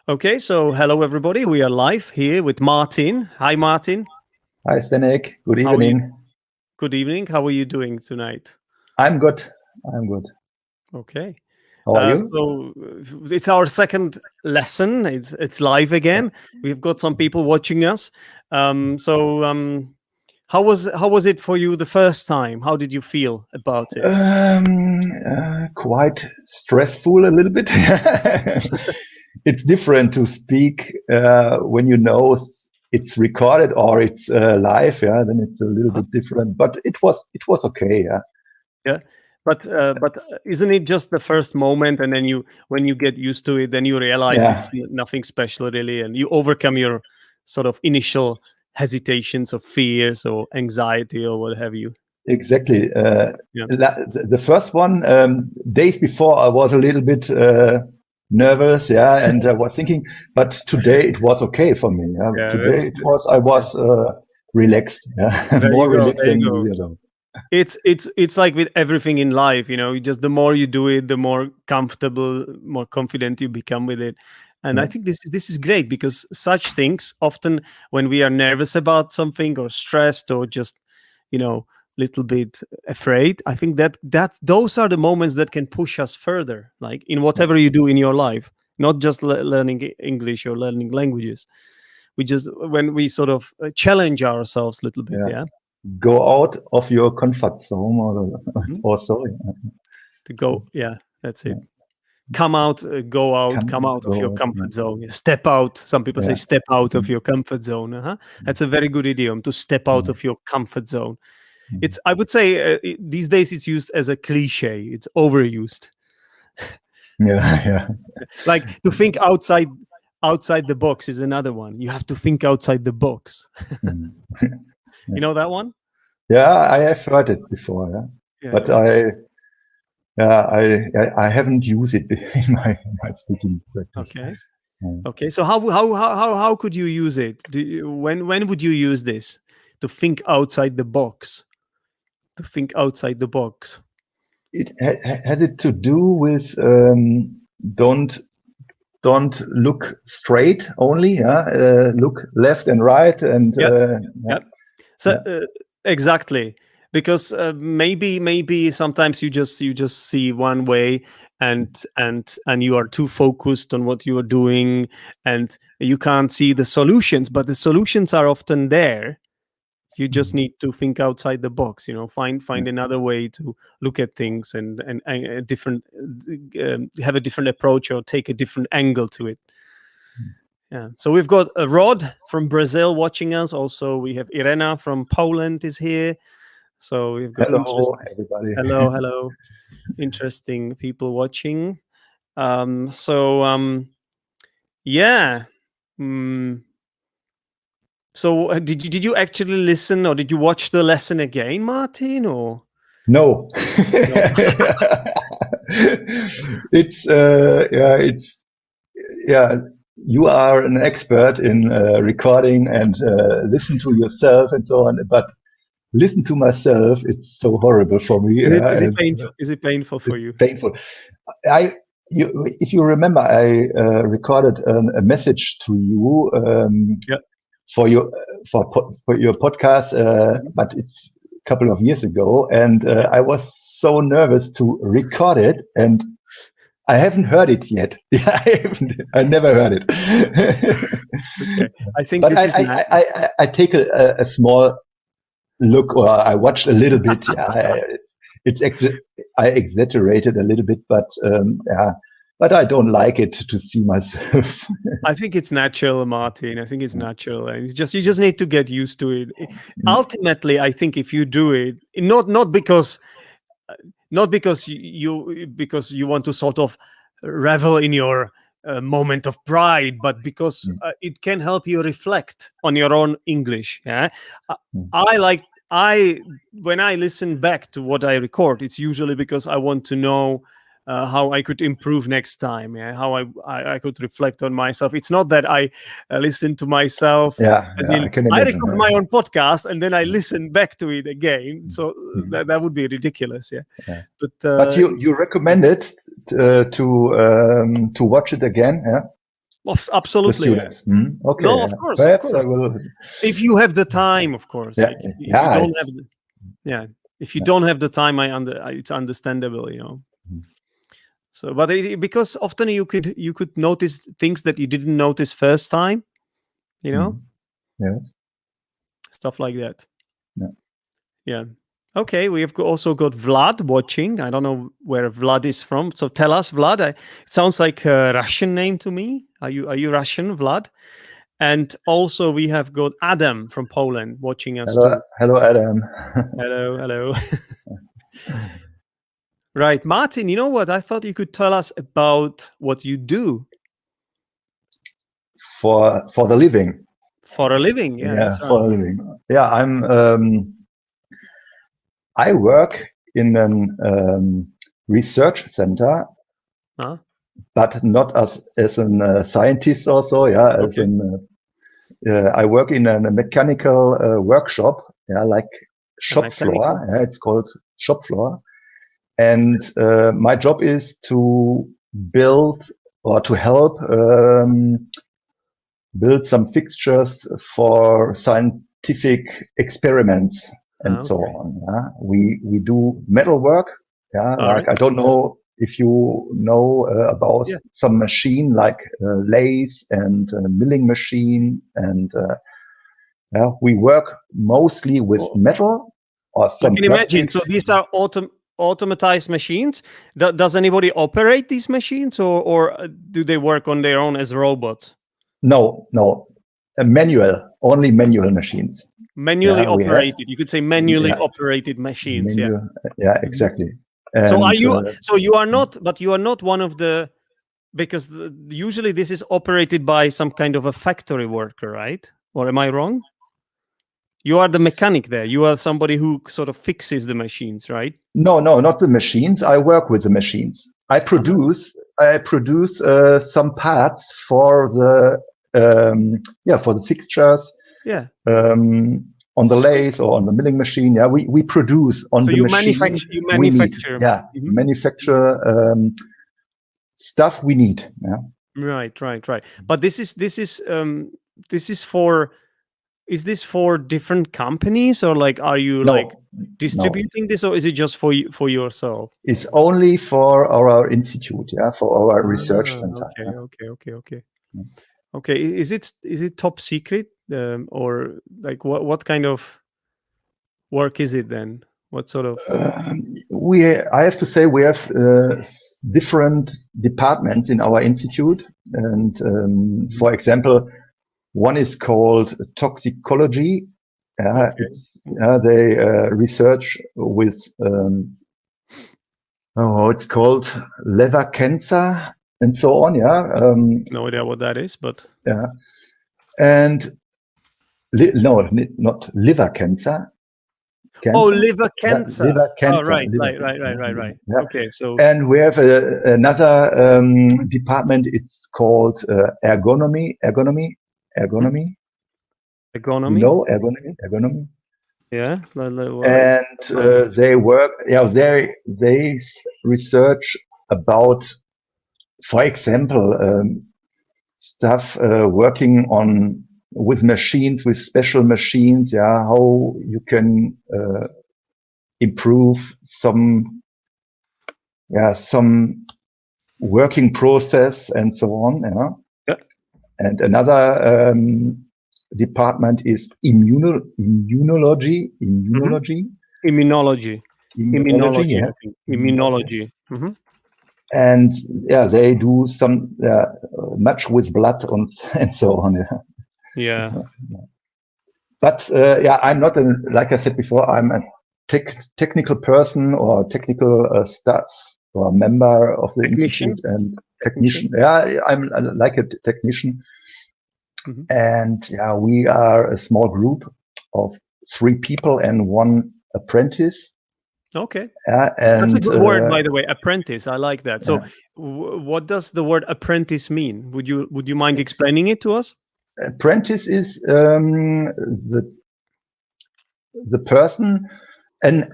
Okay, so hello everybody. We are live here with Martin. Hi, Martin. Hi, Zdenek. Good How are you? evening. Good evening. How are you doing tonight? I'm good. I'm good. Okay. How are you? It's our second lesson. It's live again. We've got some people watching us. How was it for you the first time? How did you feel about it? Quite stressful a little bit. It's different to speak when you know it's recorded or it's live. Yeah, then it's a little bit different. But it was okay. Yeah. Yeah. But isn't it just the first moment, and then when you get used to it, then you realize Yeah. it's nothing special really, and you overcome your sort of initial hesitations or fears or anxiety or what have you. Exactly. Yeah. The first one, days before, I was a little bit nervous, yeah, and I was thinking, but today it was okay for me. Yeah. Yeah. Today I was relaxed, yeah, There more you go. relaxed There you than go. usual. It's like with everything in life, just the more you do it, the more comfortable, more confident you become with it. And I Yeah. think this is great, because such things often, when we are nervous about something or stressed or just little bit afraid, I think that those are the moments that can push us further, like in whatever you do in your life, not just learning English or learning languages. We just, when we sort of challenge ourselves a little bit. Yeah. Yeah. Go out of your comfort zone Mhm. or so. Yeah. To go, yeah, that's it. Yeah. Come out, come out of Go your out. Yeah. comfort zone. Yeah, step out. Some people say Yeah. step out of Mm. your comfort zone. That's a very good idiom, to step out Mm. of your comfort zone. Mm. It's, I would say, these days it's used as a cliche. It's overused. Yeah. Yeah. Like to think outside the box is another one. You have to think outside the box. Mm. You Yeah. know that one? Yeah, I have heard it before. Yeah. Yeah, But yeah. I haven't used it in my speaking practice. Okay. Yeah. Okay. So how could you use it? When would you use this, to think outside the box? To think outside the box. Has it to do with don't don't look straight only? Yeah, look left and right, and Yeah. yeah, Yeah. So yeah. exactly, because maybe sometimes you just see one way, and you are too focused on what you are doing, and you can't see the solutions. But the solutions are often there. You just need to think outside the box. Find another way to look at things, and a different, have a different approach, or take a different angle to it. Yeah. So we've got Rod from Brazil watching us. Also, we have Irena from Poland is here. So we've got Hello, everybody. hello, interesting people watching. Yeah. Mm, so did you actually listen, or did you watch the lesson again, Martin? Or No, no? it's yeah. You are an expert in recording and listen to yourself and so on, but listen to myself, it's so horrible for me. Is it Yeah, is it and painful? Is it painful for it's you? painful. If you remember, I recorded a message to you Yeah. for your for your podcast, but it's a couple of years ago, and I was so nervous to record it, and I haven't heard it yet. I never heard it. Okay. I think But this is not. I take a small look, or I watched a little bit. Yeah, I exaggerated a little bit, but yeah, but I don't like it to see myself. I think it's natural, Martin. I think it's natural, and you just need to get used to it. Ultimately, I think if you do it, not because you want to sort of revel in your moment of pride, but because it can help you reflect on your own English. Yeah, Uh, I like I when I listen back to what I record, it's usually because I want to know how I could improve next time. Yeah, how I could reflect on myself. It's not that I listen to myself, Yeah, as yeah, in I can I imagine. record my own podcast and then I listen back to it again. So Mhm. that would be ridiculous. Yeah, Yeah. but But you recommend it to watch it again, yeah? Absolutely. students. Okay. No, of course. Perhaps I will. If you have the time, of course. Yeah, Like if you yeah, don't have, if you don't have the time, it's understandable, So, but because often you could notice things that you didn't notice first time, Yes. stuff like that. Yeah. Yeah. Okay, we have also got Vlad watching. I don't know where Vlad is from. So tell us, Vlad. It sounds like a Russian name to me. Are you Russian, Vlad? And also we have got Adam from Poland watching us too. Hello, Adam. Hello. Right, Martin. You know what? I thought you could tell us about what you do for the living. For a living, yeah, for a living. Yeah, I work in a research center, but not as a scientist. Also, as I work in a mechanical workshop. Like shop floor. It's called shop floor, and my job is to build or to help build some fixtures for scientific experiments and so on. We do metal work. Like I don't know if you know about some machine like lathe and milling machine, and we work mostly with metal or some. I can imagine. So these are automatized machines. Does anybody operate these machines, or do they work on their own as robots? No, only manual machines. Manually operated. You could say manually operated machines. Yeah, exactly. And so are you? So you are not, but you are not one of the, because usually this is operated by some kind of a factory worker, right? Or am I wrong? You are the mechanic there. You are somebody who sort of fixes the machines, right? No, not the machines. I work with the machines. I produce some parts for the for the fixtures. On the lathe or on the milling machine. We produce on the machine. You manufacture. Manufacture stuff we need. Right. But this is for. Is this for different companies, or like are you distributing this, or is it just for yourself? It's only for our institute, for our research center. Okay. Is it top secret, or like what kind of work is it then? What sort of? I have to say we have different departments in our institute, and for example, one is called toxicology. They research with it's called liver cancer and so on. No idea what that is, but and no, not liver cancer. Oh, liver cancer. Liver cancer. Oh, right. Okay, so and we have another department. It's called ergonomy. Ergonomy. Ergonomy. Yeah. And they work. They research about, for example, stuff working on with machines, with special machines. How you can improve some working process and so on. And another department is immunology. And they do some much with blood and so on. But I'm not like I said before, I'm a technical person or technical staff or member of the institute and technician. I'm like a technician. And we are a small group of 3 people and 1 apprentice. Okay. And that's a good word, by the way, apprentice. I like that. So what does the word apprentice mean? Would you mind explaining it to us? Apprentice is the person, an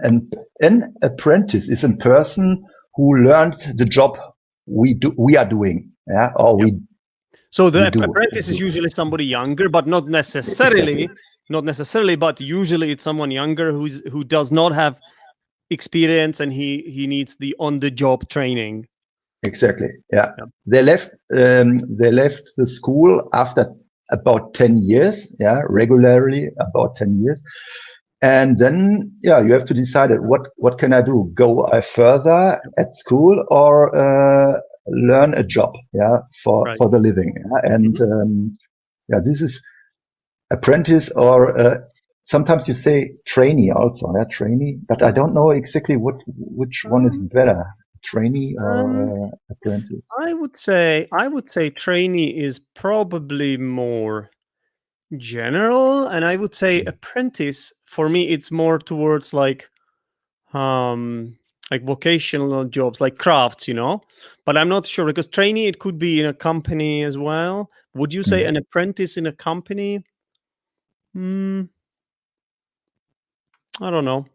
apprentice is a person who learned the job we are doing. So the We do. apprentice is usually somebody younger, but not necessarily. Exactly. Not necessarily, but usually it's someone younger who does not have experience, and he needs the on the job training. Exactly. Yeah. Yeah. They left. They left the school after about 10 years. Yeah, regularly about 10 years. And then, yeah, you have to decide what can I do? Go further at school or learn a job? Yeah, Right. for the living. Yeah? And yeah, this is apprentice or sometimes you say trainee also. Yeah, trainee, but I don't know exactly which one is better, trainee or apprentice. I would say trainee is probably more general, and I would say apprentice for me it's more towards like vocational jobs, like crafts, but I'm not sure, because trainee, it could be in a company as well. Would you say an apprentice in a company? I don't know.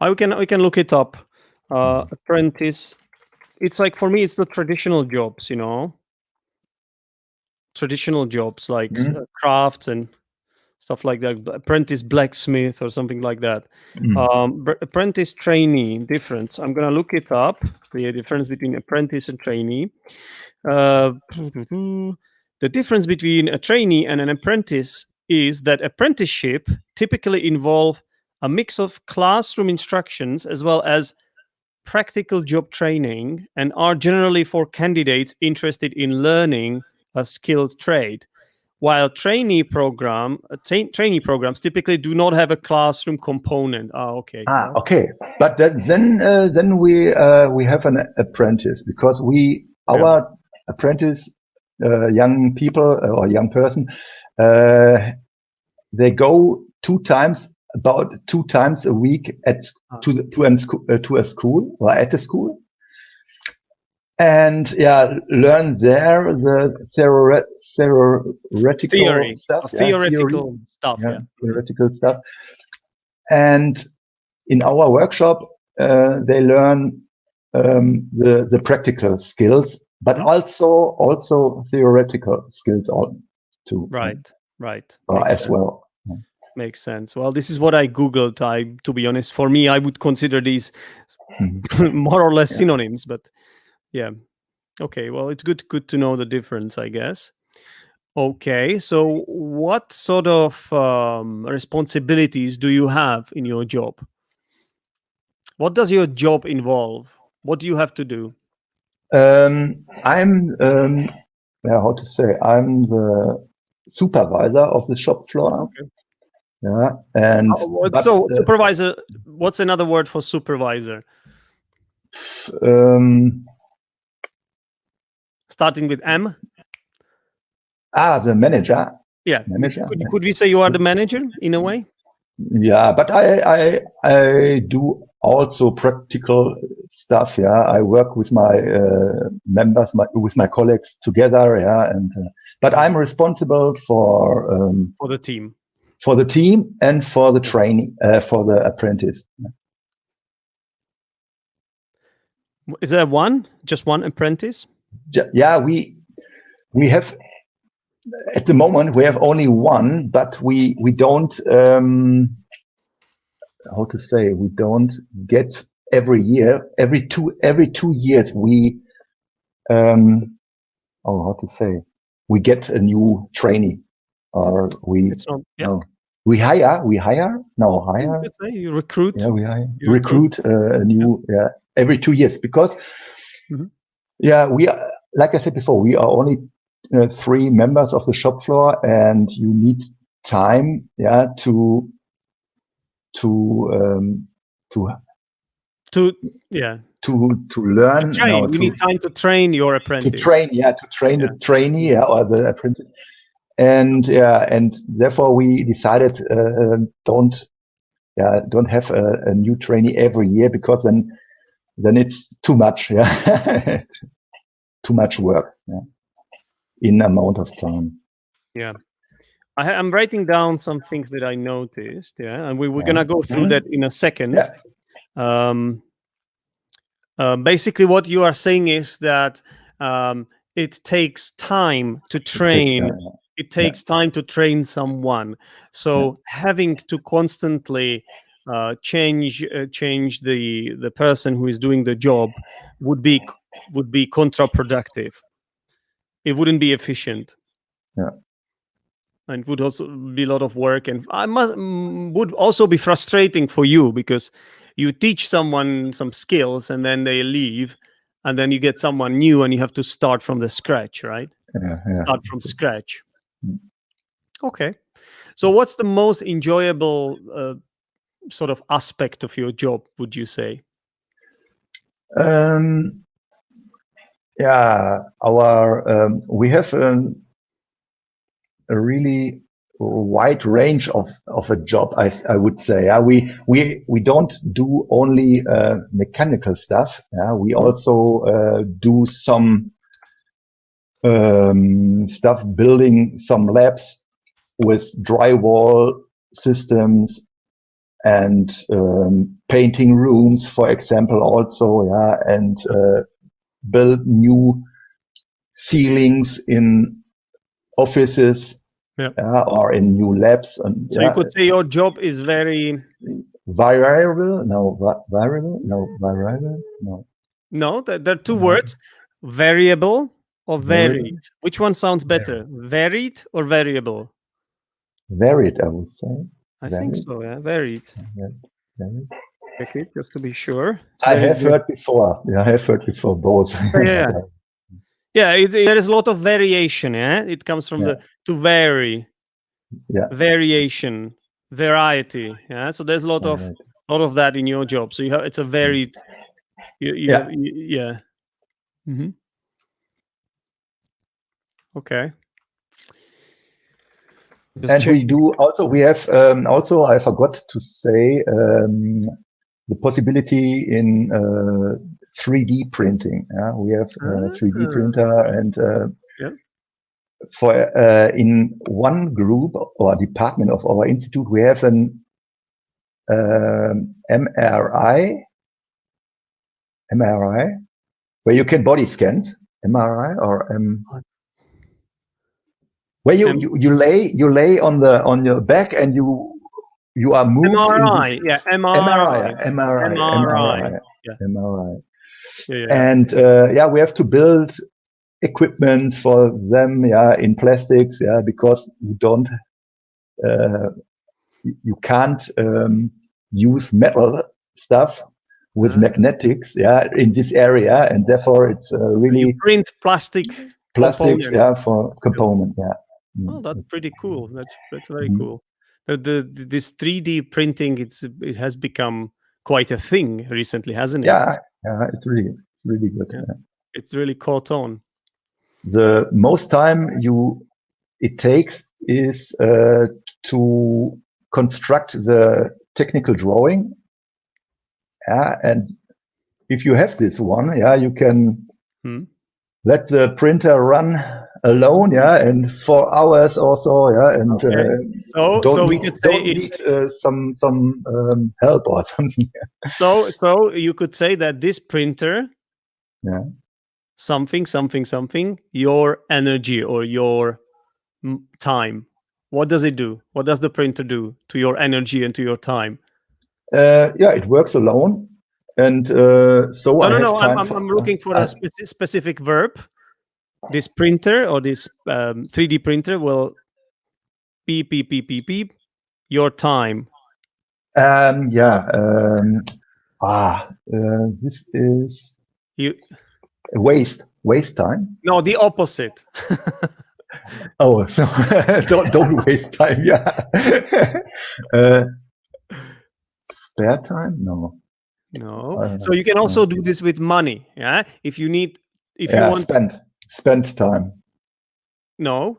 We can look it up. Apprentice, it's like, for me it's the traditional jobs, traditional jobs like crafts and stuff like that. Apprentice blacksmith or something like that. Apprentice trainee difference. I'm gonna look it up. The difference between apprentice and trainee. The difference between a trainee and an apprentice is that apprenticeship typically involve a mix of classroom instructions as well as practical job training, and are generally for candidates interested in learning a skilled trade. While trainee programs typically do not have a classroom component. Okay. Well, Okay. But then we have an apprentice, because our apprentice young people or young person, they go about two times a week to a school or at a school, and learn there the theoretical theory, stuff, theoretical stuff. theoretical stuff. And in our workshop, they learn the practical skills, but also theoretical skills too. Right. As sense. well. Makes sense. Well, this is what I Googled. To be honest, for me, I would consider these more or less synonyms, but yeah. Okay. Well, it's good to know the difference, I guess. Okay. So what sort of responsibilities do you have in your job? What does your job involve? What do you have to do? I'm how to say, I'm the supervisor of the shop floor. Okay. Yeah. And so supervisor, what's another word for supervisor? Starting with M? The manager. Yeah. Manager. Could we say you are the manager in a way? Yeah, but I do also practical stuff. Yeah, I work with my members, with my colleagues together. Yeah, and but I'm responsible for the team, and for the trainee, for the apprentice. Is there just one apprentice? Yeah, we have. At the moment, we have only one, but we don't. How to say? We don't get every year. Every 2 years, we. How to say? We get a new trainee, or we. It's not, we hire. No, hire. You recruit. Yeah, we hire. Recruit a new. Yeah, every 2 years, because. Yeah, we are. Like I said before, we are only 3 members of the shop floor, and you need time, to learn. You need time to train your apprentice. To train the trainee or the apprentice, and therefore we decided don't have a new trainee every year, because then it's too much, too much work. In amount of time. Yeah. I'm writing down some things that I noticed, and we're gonna go through that in a second. Basically, what you are saying is that it takes time to It takes train. It takes time to train someone. So having to constantly change the person who is doing the job would be counterproductive. It wouldn't be efficient. Yeah. And would also be a lot of work, and would also be frustrating for you, because you teach someone some skills and then they leave, and then you get someone new and you have to start from the scratch, right? Start from scratch. Okay. So what's the most enjoyable sort of aspect of your job, would you say? We have a really wide range of a job. I would say we don't do only mechanical stuff. We also do some stuff building some labs with drywall systems and painting rooms, for example, also, and build new ceilings in offices, or in new labs. And so you could say your job is very variable. No, there are two words: variable or varied. Which one sounds better, varied or variable? Varied, I would say. I think so. Yeah, varied. Varied. Check it just to be sure. I have heard before. I have heard before both. Yeah, there is a lot of variation. Yeah, it comes from the to vary. Yeah, variation, variety. Yeah, so there's a lot of that in your job. So it's a varied. Yeah. Mm-hmm. Okay. And we do also. We have also. I forgot to say the possibility in 3D printing. We have a 3D printer, and for in one group or department of our institute, we have an MRI, where you can body scan. MRI or where you lay on your back and you are moved. MRI, in this, MRI. And we have to build equipment for them, in plastics, because you can't use metal stuff with magnetics, in this area, and therefore it's really you print plastics, for component, Oh, that's pretty cool. That's very cool. This 3D printing, it has become quite a thing recently, hasn't it? Yeah, it's really good. Yeah. It's really caught on. The most time it takes is to construct the technical drawing. And if you have this one, you can let the printer run alone, and for hours also, and so we could say need some help or something. So you could say that this printer, something, your energy or your time. What does it do? What does the printer do to your energy and to your time? It works alone, and so no. I'm looking for a specific verb. This printer or this 3D printer will beep. Your time. This is waste time. No, the opposite. Oh, so don't waste time. Spare time? No. So you can also do this with money. Yeah. If you want spend time. No.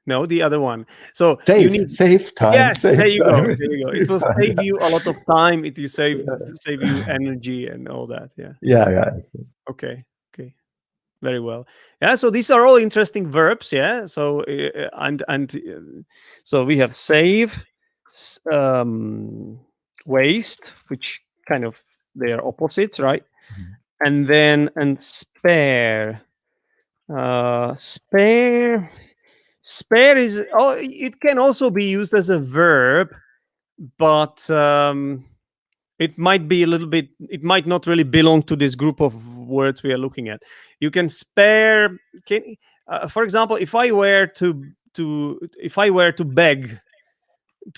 No, the other one. So save time. Yes, there you go. It will save you a lot of time. It will save you energy and all that. Yeah. Okay. Very well. Yeah. So these are all interesting verbs. Yeah. So so we have save, waste, which kind of they are opposites, right? And spare. Spare. Spare is. Oh, it can also be used as a verb, but it might be a little bit. It might not really belong to this group of words we are looking at. You can spare. For example, if I were to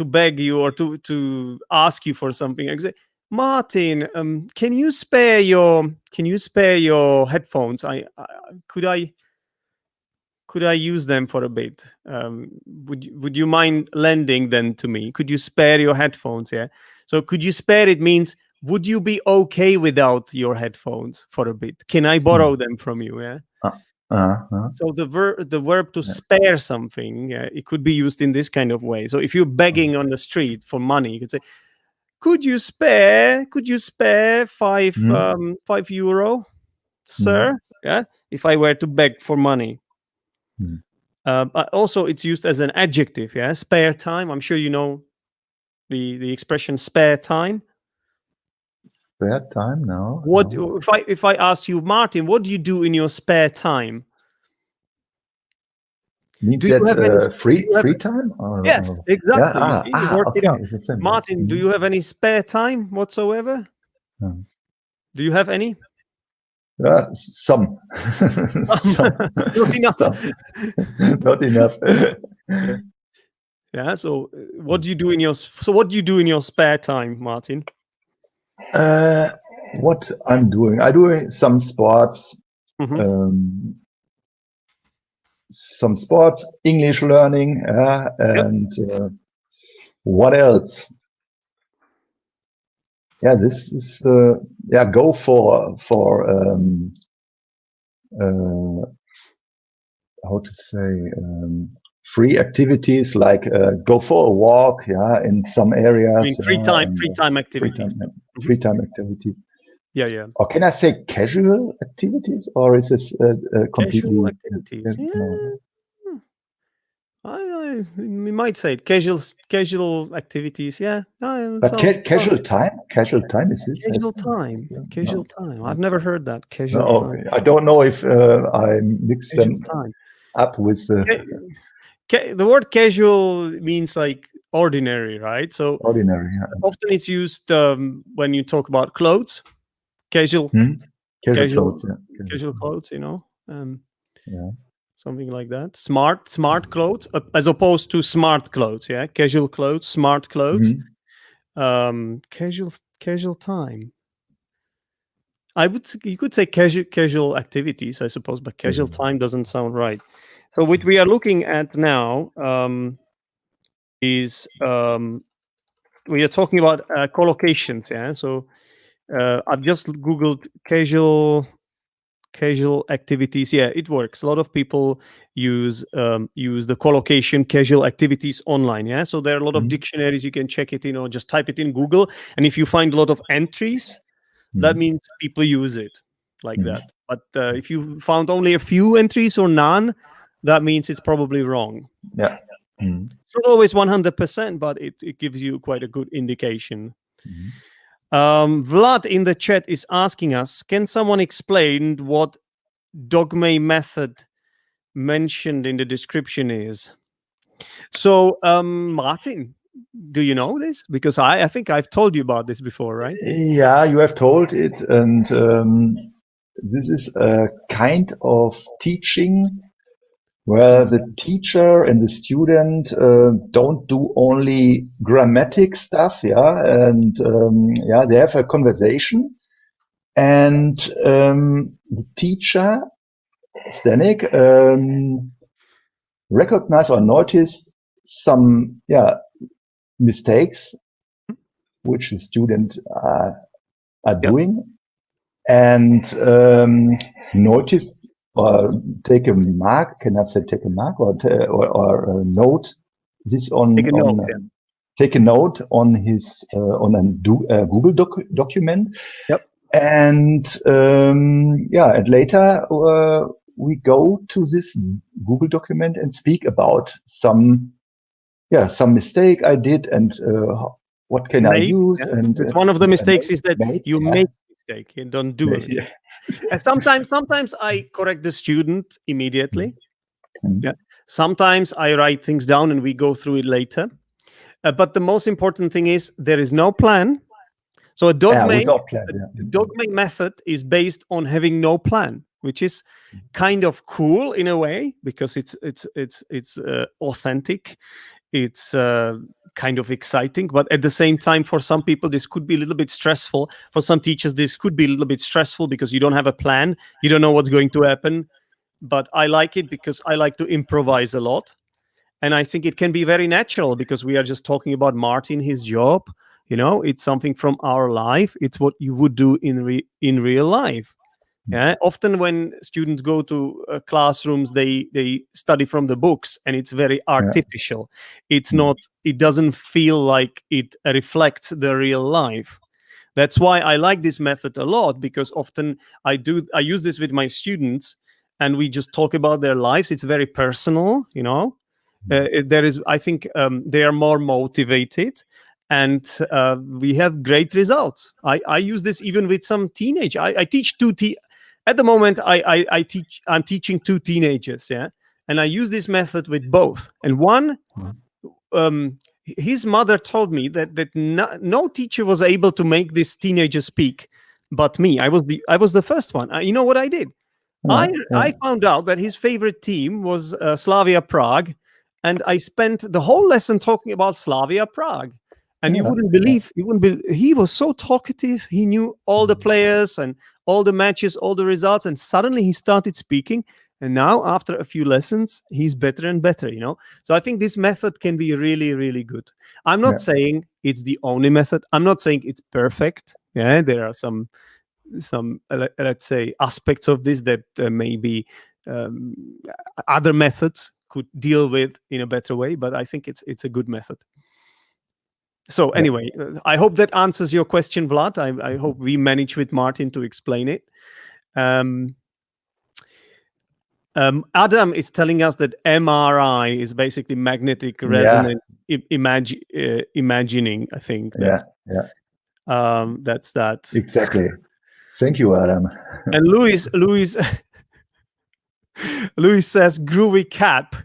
beg you or to ask you for something, I could say, Martin, can you spare your headphones? Could I use them for a bit? Would you mind lending them to me? Could you spare your headphones? Yeah. So could you spare it means would you be okay without your headphones for a bit? Can I borrow them from you? Yeah. So the verb to spare something, it could be used in this kind of way. So if you're begging on the street for money, you could say, could you spare 5 euro, sir? Yeah. If I were to beg for money. But also it's used as an adjective. Yeah. Spare time. I'm sure you know the expression spare time. Spare time? No. What no. if I ask you, Martin, what do you do in your spare time? Means Do you that have any free time? Or, Yes, exactly. Yeah? You see, you worked it Okay. out. It's the same. Martin, do you have any spare time whatsoever? Hmm. Do you have any? Some. Some. Not enough. Some. Not enough. Yeah. So, what do you do in your spare time, Martin? What I'm doing? I'm doing some sports. Some sports, English learning, and what else? Yeah, this is go for how to say free activities like go for a walk, in some areas. I mean, free time activities. Free time activities. Yeah. Or can I say casual activities, or is this completely Casual activities? Yeah. No. We might say it. Casual activities. Yeah. But casual time is this? Casual time. Casual time. I've never heard that. Casual okay. time. I don't know if I mix them up with the word casual means like ordinary, right? So ordinary. Yeah. Often it's used when you talk about clothes. Casual clothes. Casual clothes. Yeah. Something like that. Smart clothes, as opposed to smart clothes. Yeah, casual clothes, smart clothes. Casual time. You could say casual activities, I suppose, but casual time doesn't sound right. So what we are looking at now is we are talking about collocations. Yeah. So I've just Googled casual activities. Yeah, it works. A lot of people use the collocation casual activities online. Yeah, so there are a lot of dictionaries. You can check it in or just type it in Google, and if you find a lot of entries, that means people use it like that. But if you found only a few entries or none, that means it's probably wrong. Yeah. It's not always 100%, but it gives you quite a good indication. Vlad in the chat is asking us, can someone explain what Dogme method mentioned in the description is? So, Martin, do you know this? Because I think I've told you about this before, right? Yeah, you have told it. And this is a kind of teaching where the teacher and the student don't do only grammatic stuff, and they have a conversation, and the teacher, Zdenek, recognize or notice some mistakes which the student are doing, and notice or take a mark. Can I say take a mark or note this on? Take a note on his on a Google document. Yep. And and later we go to this Google document and speak about some mistake I did and what can I use. And it's one of the mistakes is that you make mistake and don't do it. Yeah. And sometimes I correct the student immediately. Mhm. Yeah. Sometimes I write things down and we go through it later. But the most important thing is there is no plan. So a Yeah, dogme, without plan. a Yeah. dogme method is based on having no plan, which is kind of cool in a way because it's authentic. It's kind of exciting, but at the same time, for some people, this could be a little bit stressful. For some teachers, this could be a little bit stressful because you don't have a plan, you don't know what's going to happen. But I like it because I like to improvise a lot. And I think it can be very natural because we are just talking about Martin, his job. It's something from our life. It's what you would do in real life. Yeah. Often when students go to classrooms, they study from the books, and it's very artificial. It's not. It doesn't feel like it reflects the real life. That's why I like this method a lot, because often I use this with my students, and we just talk about their lives. It's very personal. I think they are more motivated, and we have great results. I use this even with some teenage. I teach at the moment. I'm teaching 2 teenagers, yeah, and I use this method with both. And one, his mother told me that no teacher was able to make this teenager speak, but me. I was the first one. You know what I did? I found out that his favorite team was Slavia Prague, and I spent the whole lesson talking about Slavia Prague. And you wouldn't believe, he was so talkative. He knew all the players and all the matches, all the results, and suddenly he started speaking. And now, after a few lessons, he's better and better, So I think this method can be really, really good. I'm not saying it's the only method. I'm not saying it's perfect. Yeah, there are some let's say aspects of this that maybe other methods could deal with in a better way, but I think it's a good method. So anyway, I hope that answers your question, Vlad. I hope we managed with Martin to explain it. Adam is telling us that MRI is basically magnetic resonance imagining. I think that's that's that. Exactly. Thank you, Adam. And Louis says groovy cap,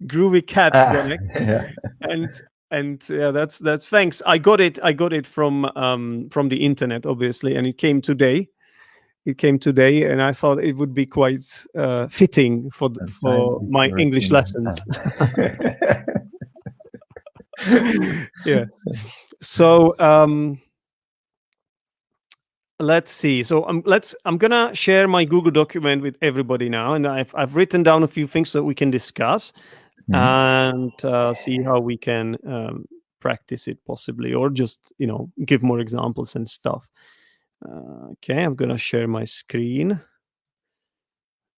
Zdenek. And yeah, that's thanks. I got it from the internet, obviously, and it came today. And I thought it would be quite fitting for my English lessons. Yeah. So let's see. So I'm gonna share my Google document with everybody now, and I've written down a few things that we can discuss and see how we can practice it possibly, or just give more examples and stuff. Okay, I'm gonna share my screen.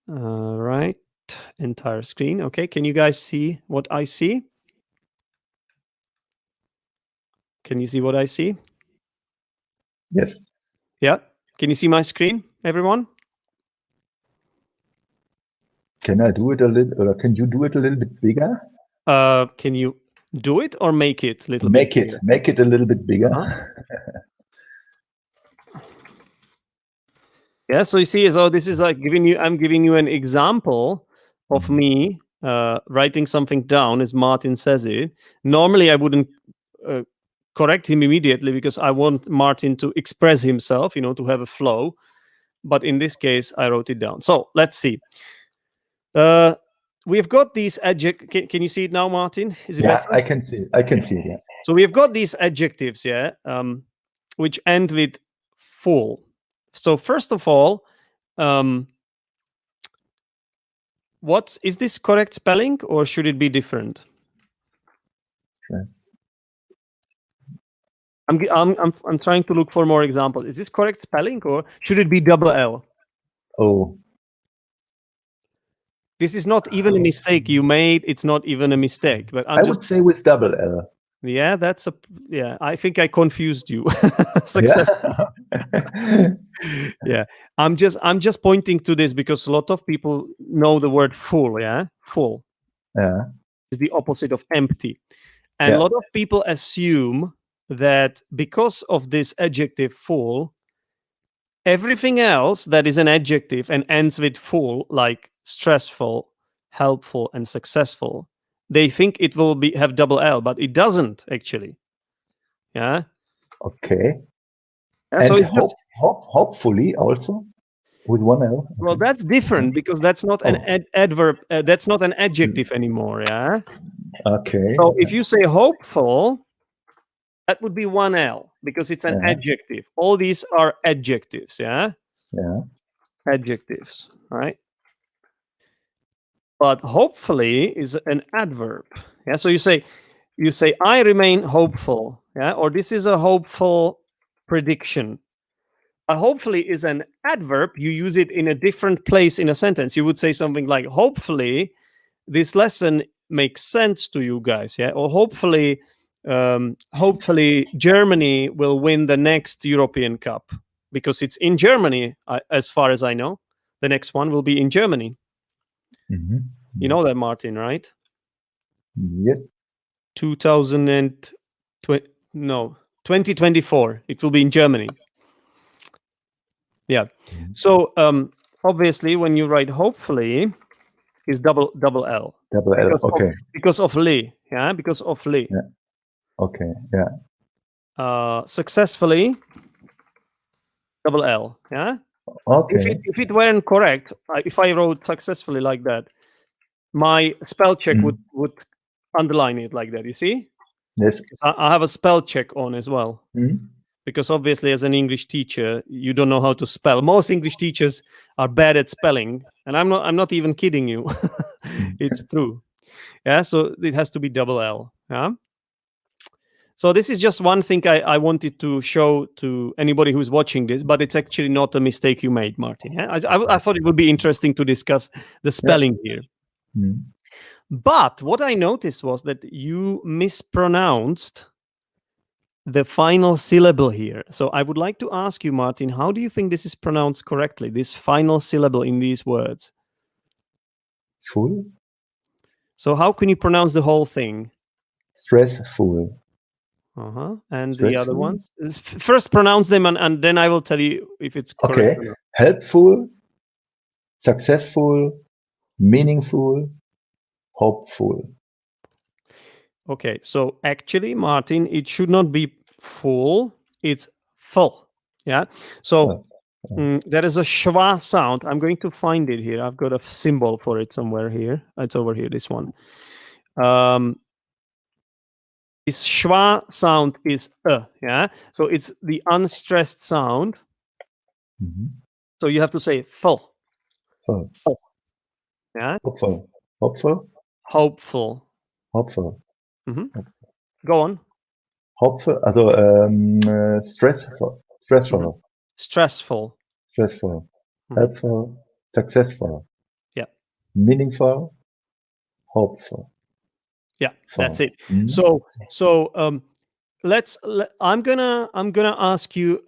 Right, entire screen. Okay, can you guys see what I see? Can you see what I see? Yes. Yeah. Can you see my screen, everyone? Can I do it a little, or can you do it a little bit bigger? Can you do it or make it a little bit bigger? Make it a little bit bigger. Yeah, so you see, so this is like I'm giving you an example of me writing something down as Martin says it. Normally, I wouldn't correct him immediately because I want Martin to express himself, to have a flow. But in this case, I wrote it down. So let's see. We've got these adjectives. Can you see it now, Martin? Is it better? I can see. I can see it. Yeah. So we've got these adjectives, which end with full. So first of all, is this correct spelling, or should it be different? Yes. I'm trying to look for more examples. Is this correct spelling, or should it be double L? Oh. This is not even a mistake you made. It's not even a mistake. But I would say with double L. Yeah, I think I confused you. Successfully. Yeah. I'm just pointing to this because a lot of people know the word full, yeah? Full. Yeah. Is the opposite of empty. And a lot of people assume that because of this adjective full, Everything else that is an adjective and ends with full, like stressful, helpful, and successful, they think it will have double L, but it doesn't actually. Yeah. Okay. Yeah, so And it's just hopefully also with one L. well, that's different because that's not an adverb. That's not an adjective anymore. Yeah. Okay. So if you say hopeful, that would be one L because it's an Yeah. adjective. All these are adjectives. Yeah. Yeah. Adjectives. Right. But hopefully is an adverb. Yeah. So you say I remain hopeful. Yeah. Or this is a hopeful prediction. Hopefully is an adverb. You use it in a different place in a sentence. You would say something like, hopefully this lesson makes sense to you guys. Yeah. Or hopefully Germany will win the next European Cup because it's in Germany, as far as I know. The next one will be in Germany. Mm-hmm. You know that, Martin, right? Yes. 2024. It will be in Germany. Yeah. Mhm. So obviously, when you write hopefully, is double L. Double L. Okay. Because of Lee. Yeah. Because of Lee. Yeah. Okay. Yeah. Successfully, double L. Yeah. Okay. If it weren't correct, if I wrote successfully like that, my spell check would underline it like that. You see? Yes. I have a spell check on as well. Mm. Because obviously, as an English teacher, you don't know how to spell. Most English teachers are bad at spelling, and I'm not even kidding you. It's true. Yeah, so it has to be double L. Yeah. So this is just one thing I wanted to show to anybody who's watching this, but it's actually not a mistake you made, Martin. Yeah? I thought it would be interesting to discuss the spelling here. Mm. But what I noticed was that you mispronounced the final syllable here. So I would like to ask you, Martin, how do you think this is pronounced correctly, this final syllable in these words? Full. So how can you pronounce the whole thing? Stressful. And Stressful. the other ones? First pronounce them and then I will tell you if it's correct. Okay. Helpful, successful, meaningful, hopeful. Okay, so actually, Martin, it should not be full, it's full. Yeah. So there is a schwa sound. I'm going to find it here. I've got a symbol for it somewhere here. It's over here, this one. This schwa sound is yeah. So it's the unstressed sound. Mm-hmm. So you have to say full. Full. Yeah. Hopeful. Hopeful. Hopeful. Hopeful. Mm-hmm. Go on. Hopeful. Also stressful. Stressful. Mm-hmm. Stressful. Stressful. Mm-hmm. Helpful. Successful. Yeah. Meaningful. Hopeful. Yeah, that's it. Mm-hmm. So I'm gonna ask you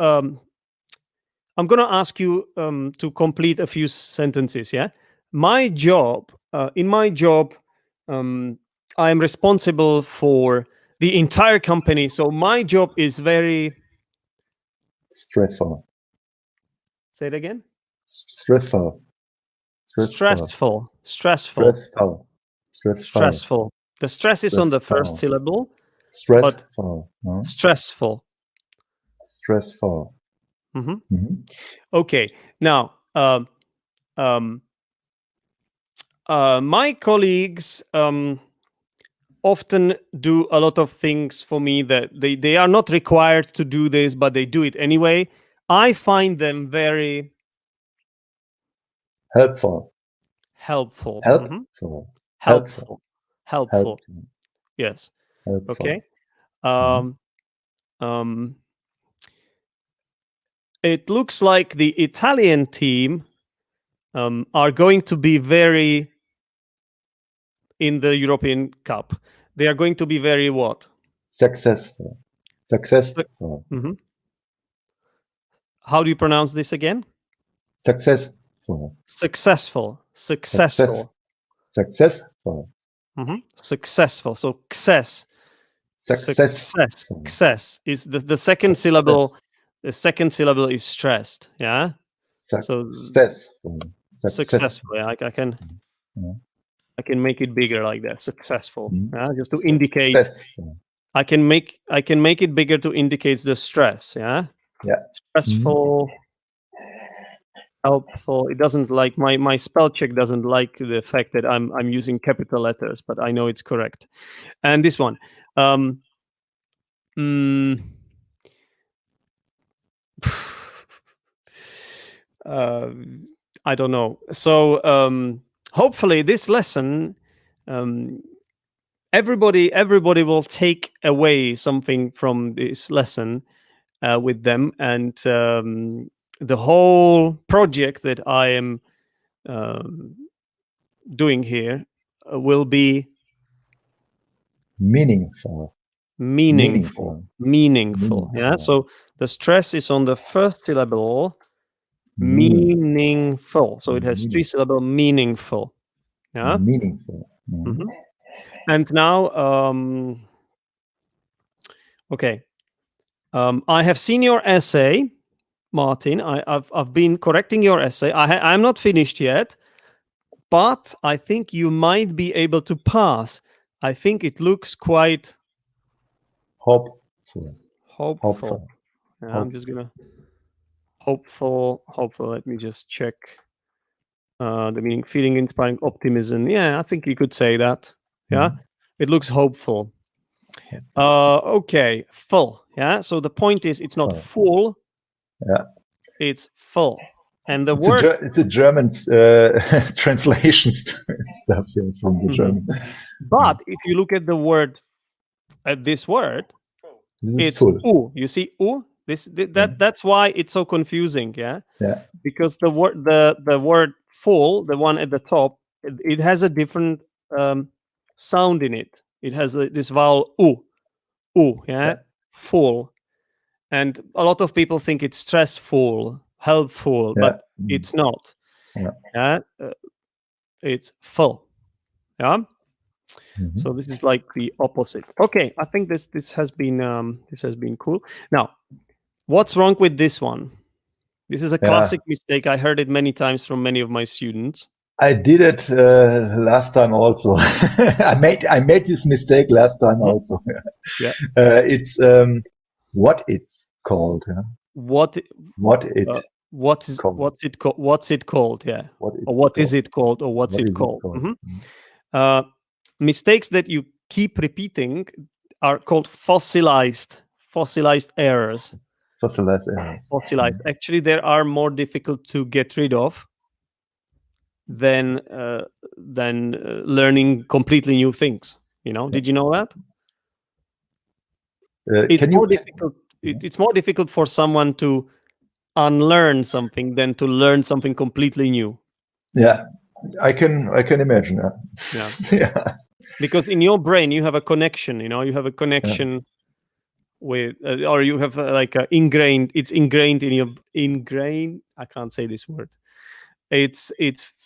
to complete a few sentences. Yeah, my job in my job I am responsible for the entire company. So my job is very stressful. Say it again. Stressful. Stressful. The stress is on the first syllable. Stressful. Stressful. Stressful. Mm-hmm. Mm-hmm. Okay. Now, my colleagues often do a lot of things for me that they are not required to do this, but they do it anyway. I find them very helpful. Helpful. Yes. Helpful. Okay. It looks like the Italian team are going to be very in the European Cup. They are going to be very what? Successful. Mm-hmm. How do you pronounce this again? Successful. Mm-hmm. Successful. So success. Success is the second syllable. The second syllable is stressed. Yeah. So Successful. successful. Yeah, Yeah. I can make it bigger like that. Successful. Mhm. Yeah, just to indicate. Successful. I can make it bigger to indicate the stress. Yeah. Yeah. Stressful. Helpful. It doesn't like my spell check doesn't like the fact that I'm using capital letters, but I know it's correct. And this one. Mm, I don't know. So hopefully this lesson, everybody will take away something from this lesson with them, and the whole project that I am doing here will be Meaningful. Yeah. So the stress is on the first syllable. Meaningful. So it has three syllable. Meaningful. Yeah. Meaningful. Mhm. And now, okay. I have seen your essay, Martin. I've been correcting your essay. I'm not finished yet, but I think you might be able to pass. I think it looks quite Hopeful. Yeah, I'm just gonna hopeful. Let me just check the meaning. Feeling, inspiring, optimism. Yeah, I think you could say that. Yeah, it looks hopeful. Okay, full. Yeah, so the point is, it's not full. Yeah, it's full. And the it's a German translation stuff from the German. But if you look at the word, at this word, it's full. You see, that's why it's so confusing. Yeah. Yeah. Because the word full, the one at the top, it has a different sound in it. It has this vowel yeah, full. And a lot of people think it's stressful, helpful, but it's not. Yeah, it's full. Yeah. So this is like the opposite. Okay, I think this has been cool. Now, what's wrong with this one? This is a classic mistake. I heard it many times from many of my students. I did it last time also. I made this mistake last time also. Yeah. It's what it's called. Yeah? What's it called? Yeah. What is it called? Or what's it called? Mistakes that you keep repeating are called fossilized errors. Fossilized. Actually, they are more difficult to get rid of than learning completely new things. You know? Did you know that? It's more difficult for someone to unlearn something than to learn something completely new. Yeah, I can imagine. Yeah. Yeah. Because in your brain you have a connection. You have a connection with, or you have ingrained. It's ingrained in your I can't say this word. It's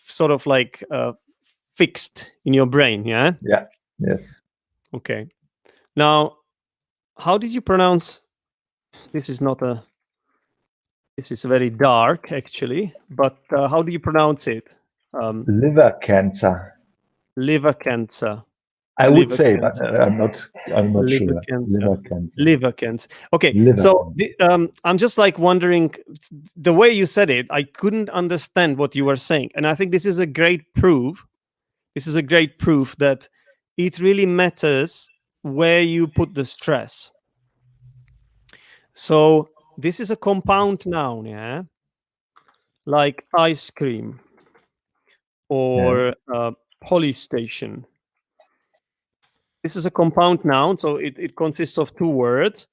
sort of like fixed in your brain. Yeah. Yeah. Yes. Okay. Now, how did you pronounce? This is not a. This is very dark, actually. But how do you pronounce it? Liver cancer. Liver cancer. I would say, but I'm not sure. Liver cancer. Okay, so I'm just like wondering, the way you said it, I couldn't understand what you were saying, and I think this is a great proof. This is a great proof that it really matters where you put the stress. So this is a compound noun, yeah, like ice cream or police station. This is a compound noun, so it consists of two words,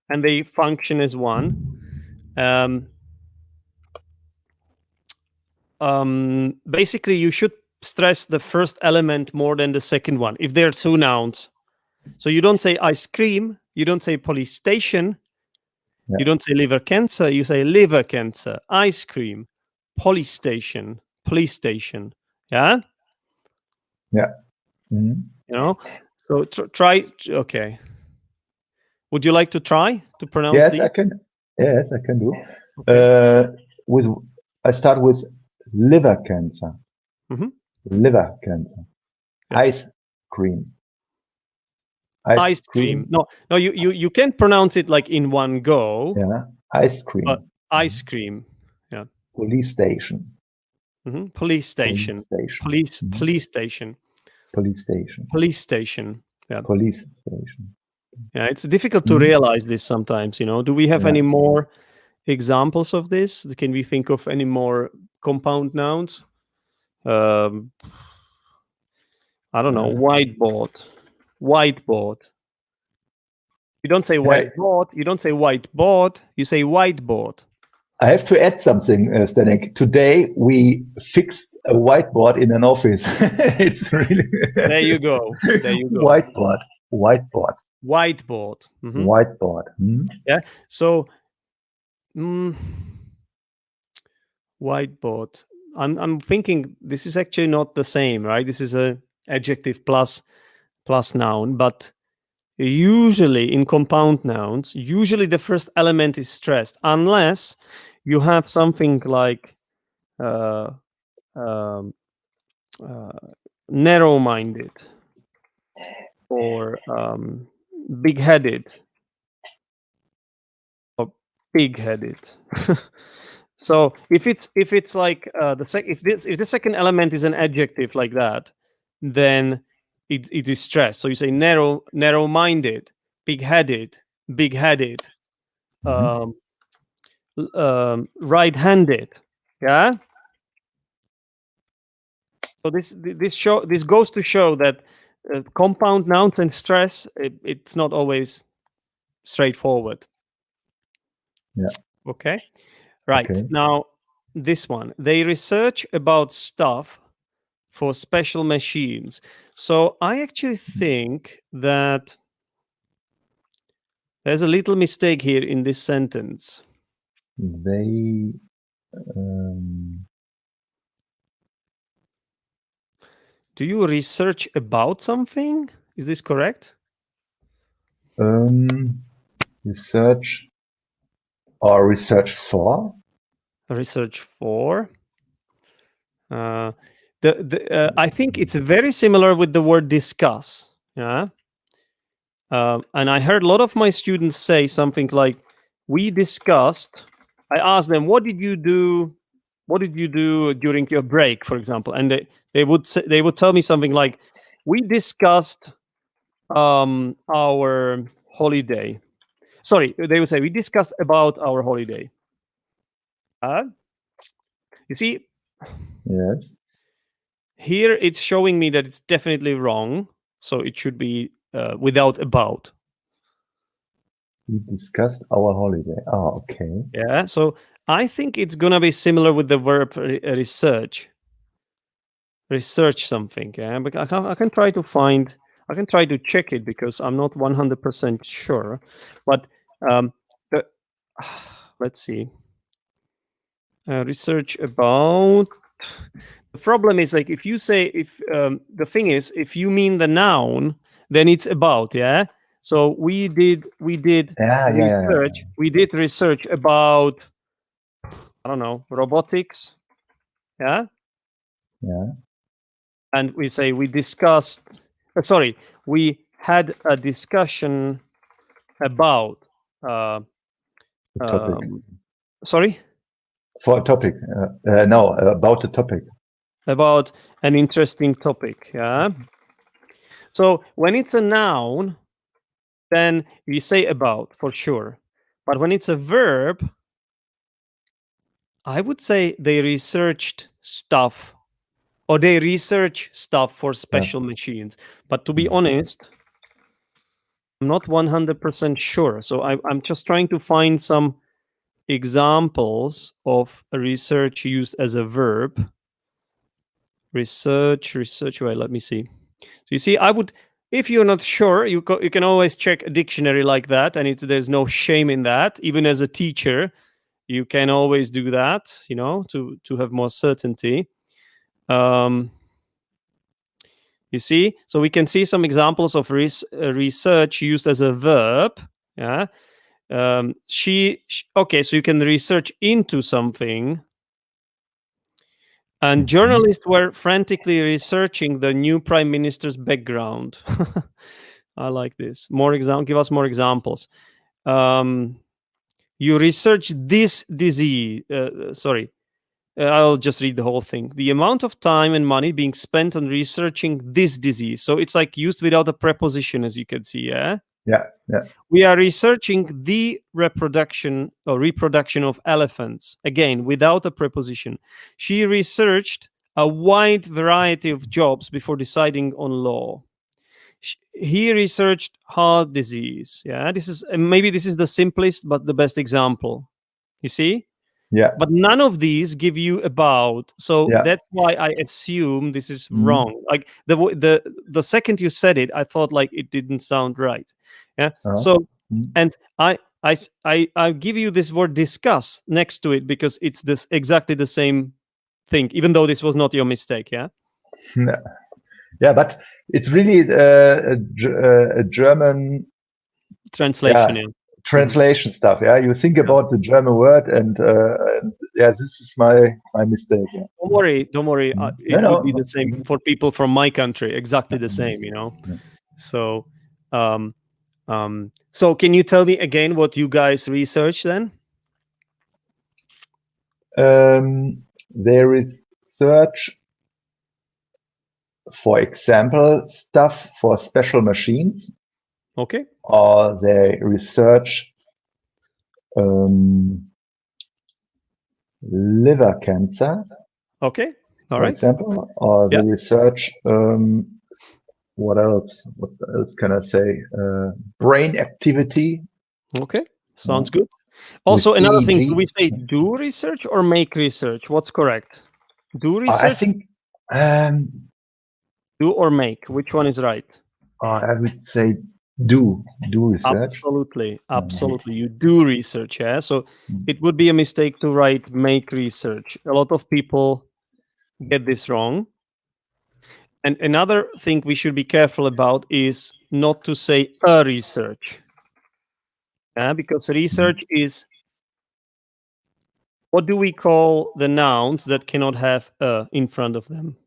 and they function as one. Basically, you should stress the first element more than the second one if they're two nouns. So you don't say ice cream, you don't say police station, you don't say liver cancer, you say liver cancer, ice cream, police station. Yeah? Yeah. Mm-hmm. So try. Okay. Would you like to try to pronounce Yes, these? I can. Yes, I can do. Okay. With I start with liver cancer. Mhm. Liver cancer. Yeah. Ice cream. Ice cream. No, you can't pronounce it like in one go, Yeah. Ice but cream. ice cream. Yeah. Police station. Police Police station. station. Police Mhm. police station. Police station. Police station. Yeah. Police station. Yeah. It's difficult to Mhm. realize this sometimes. Do we have Yeah. any more examples of this? Can we think of any more compound nouns? Um, I don't know. Whiteboard. Whiteboard. You don't say Yeah, whiteboard. You don't say whiteboard. You say whiteboard. I have to add something, Zdenek. Today we fixed a whiteboard in an office. It's really There you go. There you go. whiteboard. Whiteboard. Whiteboard. Whiteboard. Hmm? Yeah. So, mm, whiteboard. I'm thinking this is actually not the same, right? This is a adjective plus noun, but usually in compound nouns, usually the first element is stressed, unless you have something like uh, um, uh, narrow-minded or big-headed or pig-headed. So if it's like if the second element is an adjective like that, then it is stressed. So you say narrow-minded, pig-headed, big-headed, Mhm. right-handed. Yeah. So this goes to show that compound nouns and stress it's not always straightforward. Yeah. Okay. Right. Okay. Now this one. They research about stuff for special machines. So I actually think that there's a little mistake here in this sentence. They um, Do you research about something? Is this correct? research or research for. Research for. Uh, I think it's very similar with the word discuss. Yeah. And I heard a lot of my students say something like, "We discussed." I asked them, "What did you do? What did you do during your break, for example?" And they would tell me something like, "We discussed our holiday." Sorry, they would say, "We discussed about our holiday." You see, Yes. here it's showing me that it's definitely wrong. So it should be without about. We discussed our holiday. Oh, okay. Yeah. So I think it's gonna be similar with the verb research. Research something. Yeah. But I can try to find. I can try to check it because I'm not 100% sure. But the, let's see. Research about. The problem is like if you say if the thing is if you mean the noun, then it's about. Yeah. So we did Yeah, yeah, yeah, yeah. research. We did research about, I don't know, robotics. Yeah. Yeah. And we say we discussed, sorry, we had a discussion about, The topic. sorry, For a topic. No, about the topic. about an interesting topic. Yeah. So when it's a noun, then you say about for sure. But when it's a verb, I would say they researched stuff or they research stuff for special machines. But to be honest, I'm not 100% sure. So I'm just trying to find some examples of a research used as a verb. Research. Wait, let me see. So you see, I would, if you're not sure, you can always check a dictionary like that, and there's no shame in that. Even as a teacher, you can always do that, to have more certainty. You see, so we can see some examples of research used as a verb. Yeah, Okay, so you can research into something. And Mhm. journalists were frantically researching the new prime minister's background. I like this. Give us more examples. You research this disease. Sorry, I'll just read the whole thing. The amount of time and money being spent on researching this disease. So it's like used without a preposition, as you can see. Yeah. Yeah, yeah. We are researching the reproduction of elephants, again, without a preposition. She researched a wide variety of jobs before deciding on law. He researched heart disease. Yeah, maybe this is the simplest but the best example. You see? Yeah, But none of these give you about. So yeah. that's why I assume this is Mhm. wrong. Like the second you said it, I thought like it didn't sound right. Yeah. So Mhm. and I give you this word discuss next to it because it's this exactly the same thing, even though this was not your mistake. Yeah. Yeah. Yeah, but it's really a German Translation. Yeah. translation stuff. Yeah, you think about the German word, and yeah, this is my mistake. Yeah. Don't worry. No, It would be no. the same for people from my country. Exactly the same. Yeah. So, so can you tell me again what you guys researched then? There is search, for example, stuff for special machines, Okay. or they research liver cancer, Okay. All for right. example, or Yeah. they research what else? What else can I say? Brain activity. Okay. Sounds Yeah. good. With Also, another thing, do EEG. we say do research or make research? What's correct? Do I research, think um, do or make? Which one is right? I would say do research. Absolutely. Absolutely. You do research. Yeah. So it would be a mistake to write make research. A lot of people get this wrong. And another thing we should be careful about is not to say a research. Yeah, because research is, what do we call the nouns that cannot have a in front of them?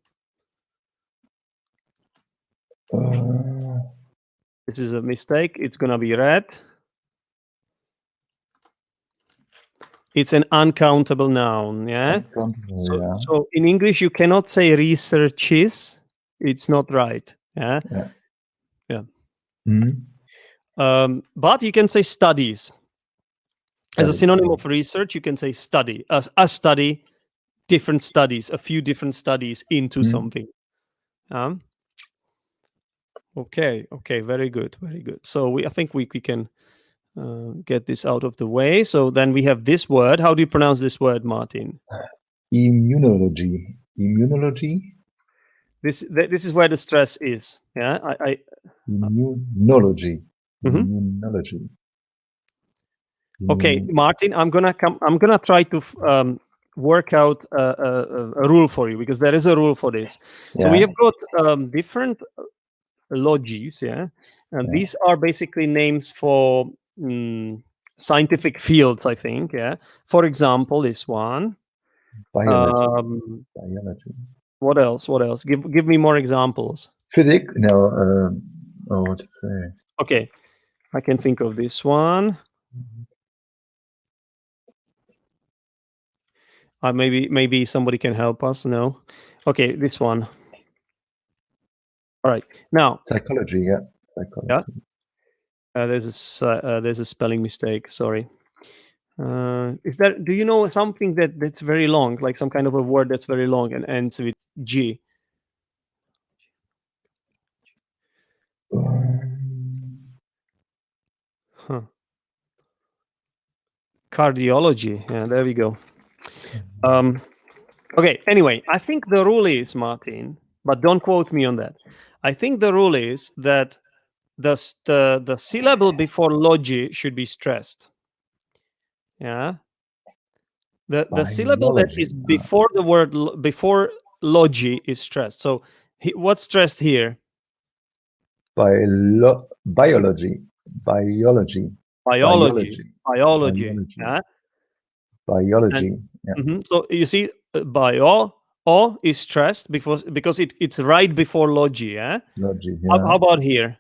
Uh, This is a mistake. It's going to be red. It's an uncountable noun. Yeah. yeah. So in English, you cannot say researches. It's not right. Yeah. Yeah. Yeah. Mhm. But you can say studies. As a Study. synonym of research, you can say study. A study, different studies, a few different studies into Mhm. something. Okay. Very good. So I think we can get this out of the way. So then we have this word. How do you pronounce this word, Martin? Immunology. This is where the stress is. Yeah. Immunology. Mhm. Immunology. Okay, Martin. I'm gonna try to work out a rule for you because there is a rule for this. So we Yeah. have got different logis, yeah, and Yeah. these are basically names for scientific fields, I think, yeah. For example, this one. Biology. Um, what else? Give me more examples. Physics. No. What to say? Okay, I can think of this one. Maybe somebody can help us. No, okay, this one. All right, now Psychology. Yeah. Psychology. yeah, there's a spelling mistake. Sorry. Is there? Do you know something that's very long, like some kind of a word that's very long and ends with G? Huh. Cardiology. Yeah, there we go. Okay. Anyway, I think the rule is, Martin, but don't quote me on that. I think the rule is that the syllable before logi should be stressed. Yeah. The syllable that is Biology. before the word before logi is stressed. So what's stressed here? Biology. Biology. biology, biology. Biology. Yeah? Biology. And Yeah. so you see, bio o is stressed because it's right before logy. Yeah. Logy. How Yeah. about here?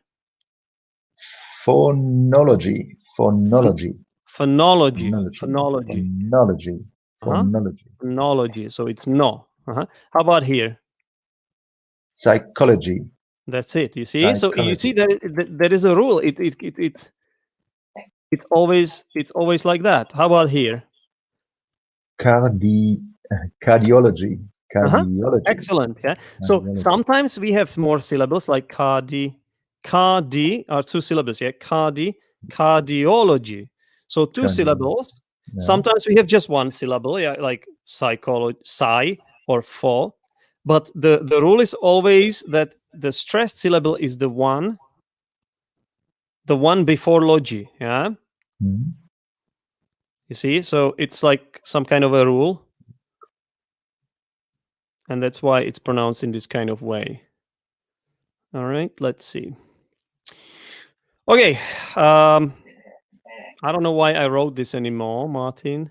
Phonology. Phonology. Phonology. Phonology. Phonology. Phonology. Uh-huh. Phonology. Phonology. So it's no. Uh-huh. How about here? Psychology. That's it. You see. So you see Psychology. that there is a rule. It's always like that. How about here? Cardiology. Uh-huh. Cardiology. Excellent. Yeah. So Cardiology. sometimes we have more syllables like cardi are two syllables. Yeah. Cardiology. So two syllables. Yeah. Sometimes we have just one syllable. Yeah. Like psychology, psi or pho. But the rule is always that the stressed syllable is the one before logy. Yeah. Mhm. You see. So it's like some kind of a rule. And that's why it's pronounced in this kind of way. All right, let's see. Okay, I don't know why I wrote this anymore, Martin.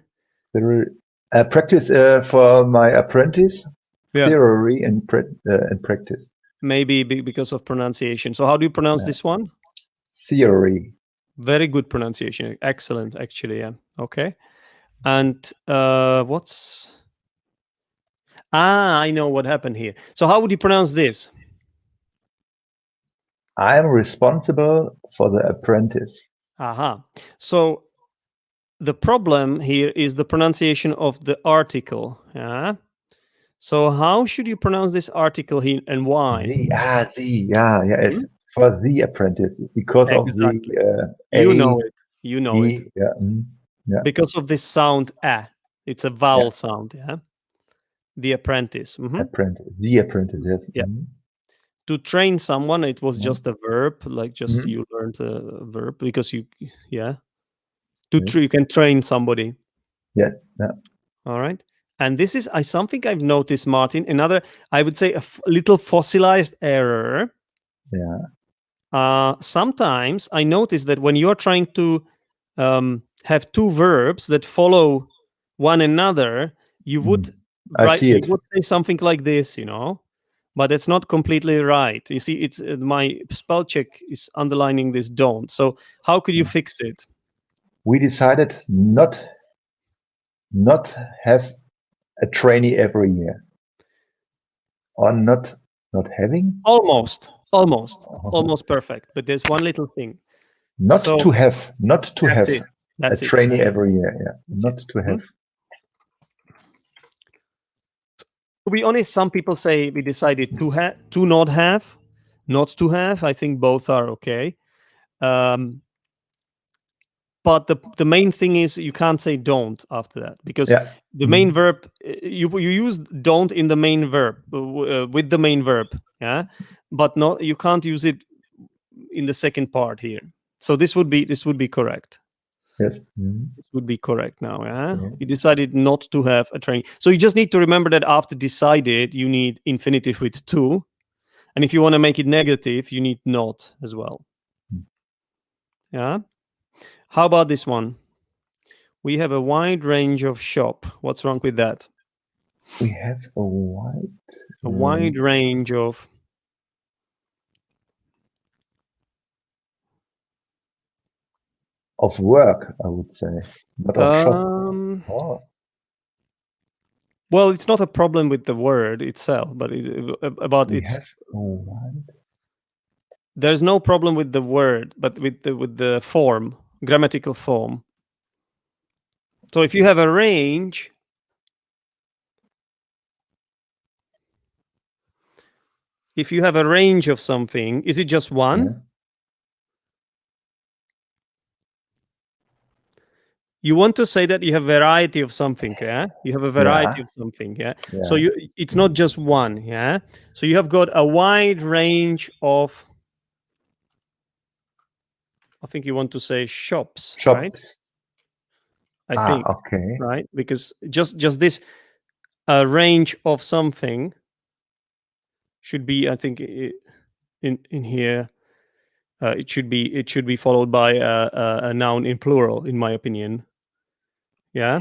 Practice for my apprentice. Yeah. Theory and practice. Maybe because of pronunciation. So how do you pronounce this one? Theory. Very good pronunciation. Excellent, actually. Yeah. Okay. And what's... I know what happened here. So how would you pronounce this? I am responsible for the apprentice. Aha. So the problem here is the pronunciation of the article. Yeah. So how should you pronounce this article here and why? Yes. For the apprentice, because Exactly. of the You know it. You know it. Yeah. Because of this sound a. It's a vowel sound, yeah. The apprentice. Apprentice. The apprentice, yes. Yeah. To train someone, it was just a verb, like just you learned a verb because you you can train somebody. Yeah. All right. And this is something I've noticed, Martin. Another, I would say, a little fossilized error. Yeah. Sometimes I notice that when you're trying to have two verbs that follow one another, you would you would say something like this, but it's not completely right. You see, it's my spell check is underlining this don't. So how could you fix it? We decided not have a trainee every year, or not having. Almost perfect. But there's one little thing. Not to have a trainee every year. Yeah, not to have. To be honest, some people say we decided to not have, not to have. I think both are okay. But the main thing is you can't say don't after that because the main verb you use don't in the main verb with the main verb, yeah, but you can't use it in the second part here. So this would be correct. Yes, this would be correct now. Yeah, you decided not to have a trainee. So you just need to remember that after decided, you need infinitive with to, and if you want to make it negative, you need not as well. Yeah. How about this one? We have a wide range of shop. What's wrong with that? We have a wide range of work, I would say, not of shop. Well, it's not a problem with the word itself, but there's no problem with the word, but with the form, grammatical form. So if you have a range, of something, is it just one? Yeah. You want to say that you have variety of something, yeah? You have a variety of something, yeah? So it's not just one, yeah? So you have got a wide range of, I think you want to say shops. Right? I think, okay. Right? Because just this range of something should be, I think, in here. it should be followed by a noun in plural, in my opinion. Yeah.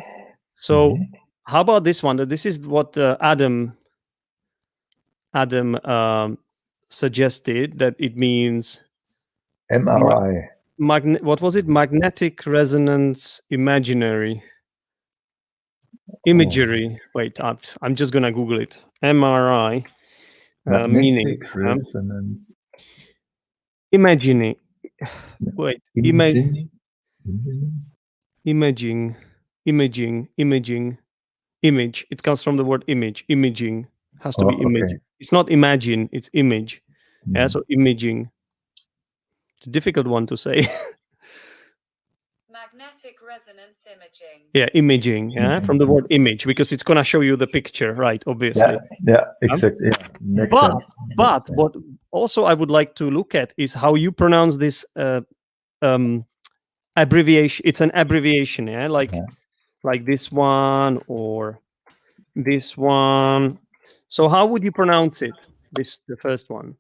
So how about this one? This is what Adam suggested, that it means MRI. what was it? Magnetic resonance imagery. Wait, I'm just gonna Google it. MRI meaning. Magnetic resonance. Imagining. Wait. Imaging. Image. It comes from the word image. Imaging has to be image. Okay. It's not imagine, it's image. Mm. Yeah, so imaging. It's a difficult one to say. Magnetic resonance imaging. Yeah, imaging. Yeah, from the word image, because it's gonna show you the picture, right? Obviously. Yeah, exactly. Yeah, makes sense. But what also I would like to look at is how you pronounce this abbreviation. It's an abbreviation, yeah, like this one or this one. So how would you pronounce it? The first one.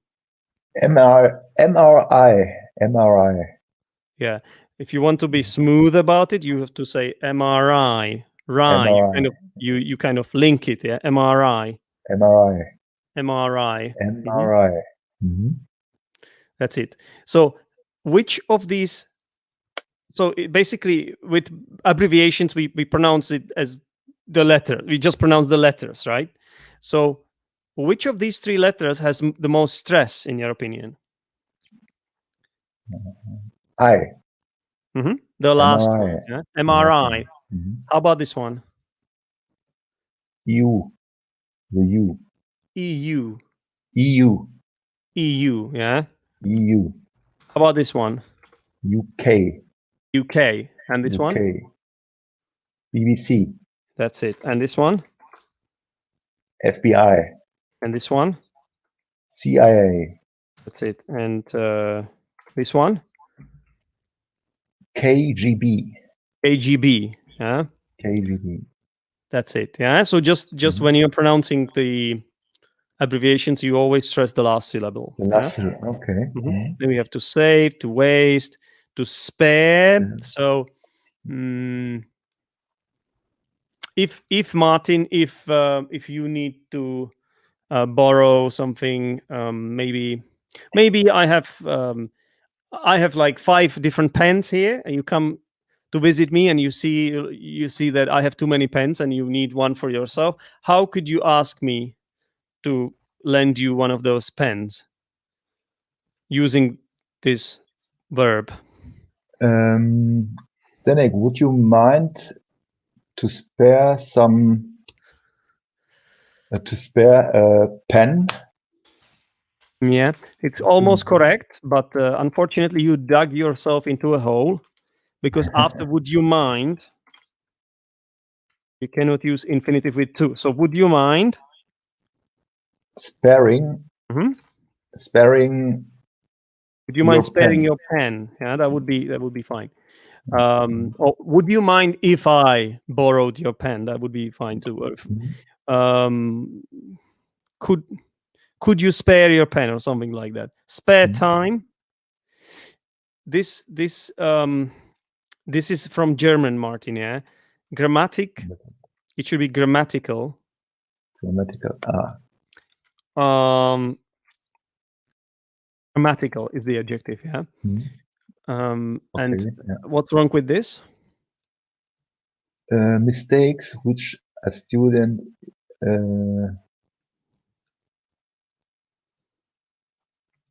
MRI. Yeah. If you want to be smooth about it, you have to say MRI. MRI. You kind of link it, yeah. MRI. Mm-hmm. That's it. So which of these? So basically, with abbreviations, we pronounce it as the letter. We just pronounce the letters, right? So which of these three letters has the most stress, in your opinion? I. The last MRI. one. Yeah? MRI. Mm-hmm. How about this one? U. The U. EU. EU. Yeah. EU. How about this one? UK. And this one? BBC. That's it. And this one? FBI. And this one? CIA. That's it. And this one? KGB. Yeah. KGB. That's it. Yeah. So just when you're pronouncing the abbreviations, you always stress the last syllable. The last syllable. Okay. Mm-hmm. Then we have to save, to waste, to spare. Yeah. So if Martin, if you need to borrow something, maybe I have like 5 different pens here, and you come to visit me and you see that I have too many pens and you need one for yourself. How could you ask me to lend you one of those pens using this verb? Zdenek, would you mind to spare a pen? Yeah, it's almost correct, but unfortunately you dug yourself into a hole, because after would you mind, you cannot use infinitive with to. So would you mind sparing? Sparing. Would you mind sparing your pen? Yeah, that would be fine. Or would you mind if I borrowed your pen? That would be fine too. Could you spare your pen or something like that? Spare time. This is from German, Martin. Yeah, grammatic. It should be grammatical. Grammatical is the adjective. Yeah. And what's wrong with this? Mistakes which a student.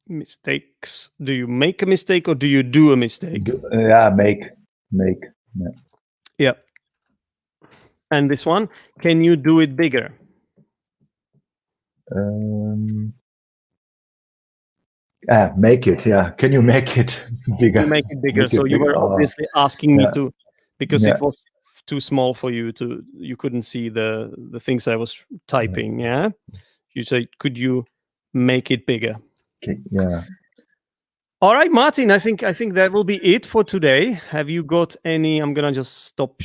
Mistakes. Do you make a mistake or do you do a mistake? Make. Yeah. And this one, can you do it bigger? Make it. Yeah. Can you make it bigger? You make it bigger. So you were obviously asking me to, because it was too small for you to. You couldn't see the things I was typing. Yeah. You say, could you make it bigger? Okay, yeah. All right, Martin. I think that will be it for today. Have you got any? I'm gonna just stop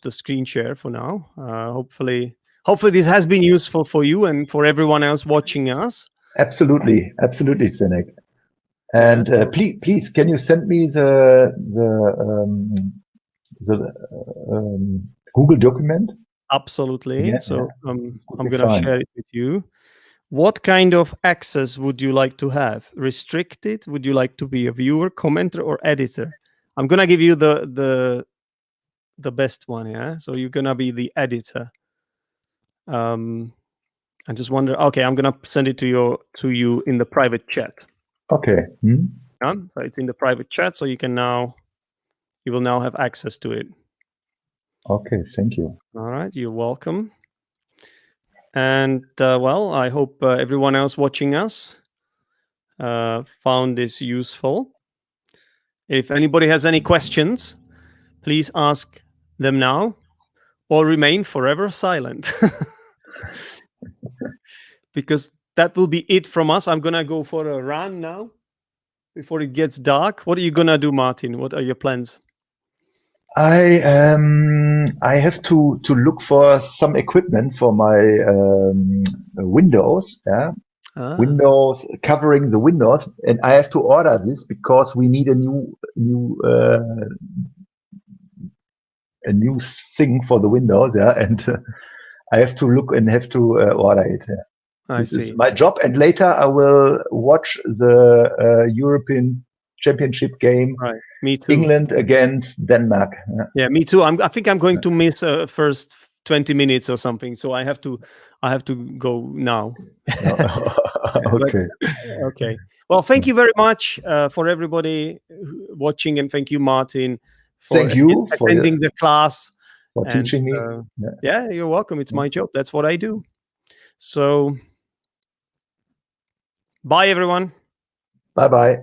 the screen share for now. Hopefully this has been useful for you and for everyone else watching us. Absolutely, Zdenek. And please, can you send me the Google document? Absolutely. Yeah, So would I'm be going to fine. share it with you. What kind of access would you like to have? Restricted? Would you like to be a viewer, commenter, or editor? I'm going to give you the best one, yeah? So you're going to be the editor. I just wonder, okay, I'm going to send it to you in the private chat. Okay. Yeah? So it's in the private chat, so you will now have access to it. Okay, thank you. All right, you're welcome. And well, I hope everyone else watching us found this useful. If anybody has any questions, please ask them now or remain forever silent. Because that will be it from us. I'm going to go for a run now before it gets dark. What are you going to do, Martin? What are your plans? I have to look for some equipment for my Windows. Yeah. Windows, covering the windows, and I have to order this because we need a new thing for the windows. Yeah. And I have to look and have to order it. Yeah. This is my job, and later I will watch the European Championship game. Right, me too. England against Denmark. Yeah, me too. I think I'm going to miss first 20 minutes or something, so I have to go now. Okay. Okay. Well, thank you very much for everybody watching, and thank you, Martin, for thank you attending the class, for teaching me. Yeah, you're welcome. It's my job. That's what I do. So, bye, everyone. Bye-bye.